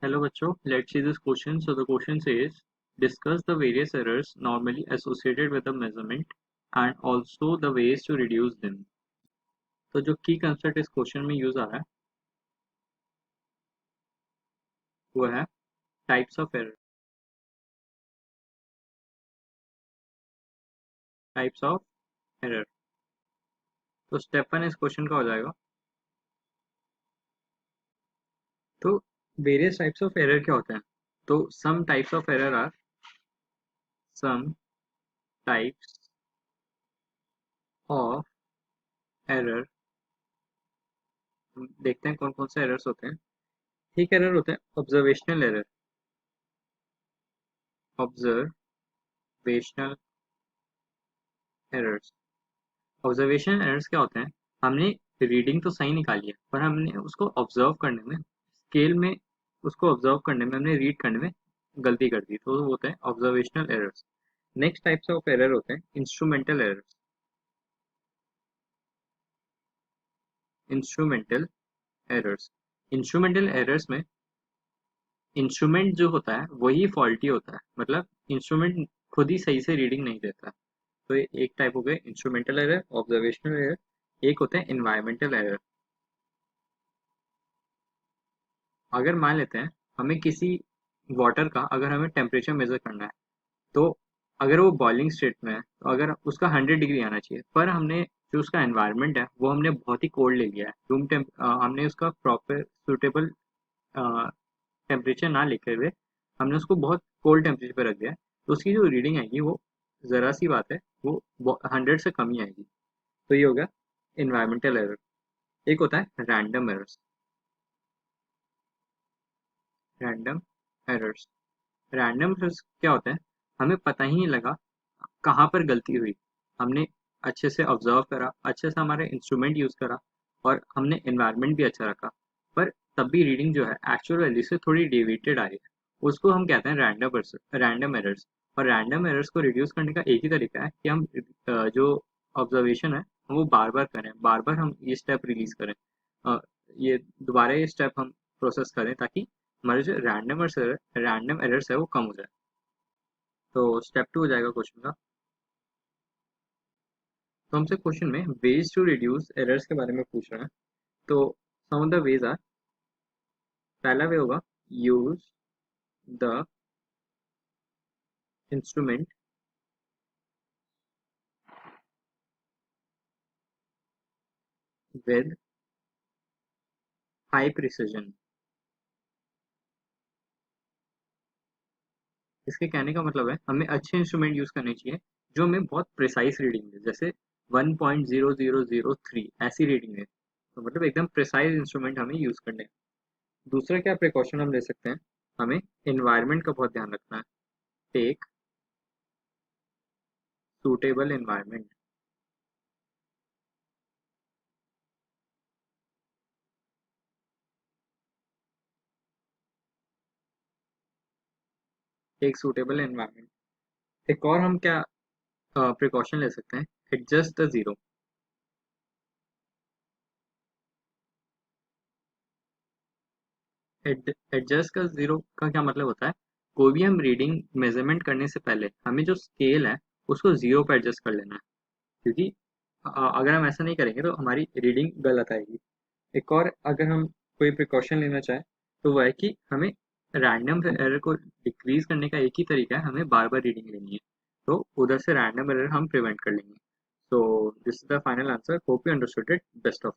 Hello बच्चों, let's see this question. So the question says, discuss the various errors normally associated with a measurement and also the ways to reduce them. तो जो की concept इस question में use आ रहा है वो है types of error. Types of error. तो स्टेप वन इस क्वेश्चन का हो जाएगा। तो वेरियस टाइप्स ऑफ एरर क्या होते हैं? तो some types of error are some types of error. देखते हैं कौन कौन से एरर्स होते हैं। ठीक, एरर होते हैं observational error. Observational errors. Observation errors क्या होते हैं? हमने रीडिंग तो सही निकाली है पर हमने उसको ऑब्जर्व करने में, स्केल में उसको ऑब्जर्व करने में, हमने रीड करने में गलती कर दी, तो वो होते हैं observational errors. Next types of error होते हैं instrumental errors. Instrumental errors. Instrumental errors में इंस्ट्रूमेंट जो होता है वही फॉल्टी होता है, मतलब इंस्ट्रूमेंट खुद ही सही से रीडिंग नहीं देता। तो ये एक टाइप हो गए इंस्ट्रूमेंटल एरर, ऑब्जर्वेशनल एरर। एक होता है इन्वायरमेंटल एरर। अगर मान लेते हैं हमें किसी वाटर का, अगर हमें टेम्परेचर मेजर करना है, तो अगर वो बॉइलिंग स्टेट में है तो अगर उसका 100 डिग्री आना चाहिए, पर हमने जो उसका एनवायरनमेंट है वो हमने बहुत ही कोल्ड ले लिया है, हमने उसका प्रॉपर सूटेबल टेम्परेचर ना लेकर हुए हमने उसको बहुत कोल्ड टेम्परेचर पर रख दिया है, तो उसकी जो रीडिंग आएगी वो ज़रा सी बात है, वो 100 से कम ही आएगी। तो ये हो गया इन्वायरमेंटल एरर। एक होता है random errors. Random errors. Random क्या होता है? हमें पता ही नहीं लगा कहाँ पर गलती हुई। हमने अच्छे से ऑब्जर्व करा, अच्छे से हमारे इंस्ट्रूमेंट यूज़ करा और हमने एनवायरनमेंट भी अच्छा रखा, पर तब भी रीडिंग जो है एक्चुअल वैल्यू से थोड़ी डेविएटेड आ रही है। उसको हम कहते हैं रैंडम एरर्स। और रैंडम एरर्स को रिड्यूस करने का एक ही तरीका है कि हम जो ऑब्जर्वेशन है वो बार बार करें, बार बार हम ये स्टेप रिलीज करें, अ, ये दोबारा ये स्टेप हम प्रोसेस करें, ताकि हमारे जो रैंडम एरर्स है वो कम हो जाए। तो स्टेप टू हो जाएगा क्वेश्चन का। तो हमसे क्वेश्चन में वेज टू रिड्यूस एरर्स के बारे में पूछ रहे हैं। तो सम ऑफ द वेज आर, पहला वे होगा use the instrument with high precision. इसके कहने का मतलब है हमें अच्छे इंस्ट्रूमेंट यूज करने चाहिए जो हमें बहुत प्रिसाइज रीडिंग दे, जैसे 1.0003 ऐसी रीडिंग है, तो मतलब एकदम प्रिसाइज इंस्ट्रूमेंट हमें यूज करने हैं। दूसरा क्या प्रिकॉशन हम ले सकते हैं? हमें एनवायरनमेंट का बहुत ध्यान रखना है। Take suitable environment. Take suitable environment. एक और हम क्या प्रिकॉशन ले सकते हैं? Adjust the zero. एडजस्ट का जीरो का क्या मतलब होता है? कोई भी हम रीडिंग मेजरमेंट करने से पहले हमें जो स्केल है उसको जीरो पर एडजस्ट कर लेना है, क्योंकि अगर हम ऐसा नहीं करेंगे तो हमारी रीडिंग गलत आएगी। एक और अगर हम कोई प्रिकॉशन लेना चाहें तो वह है कि हमें रैंडम एरर को डिक्रीज करने का एक ही तरीका है, हमें बार बार रीडिंग लेनी है, तो उधर से रैंडम एरर हम प्रिवेंट कर लेंगे। So this is the final answer. Hope you understood it. Best of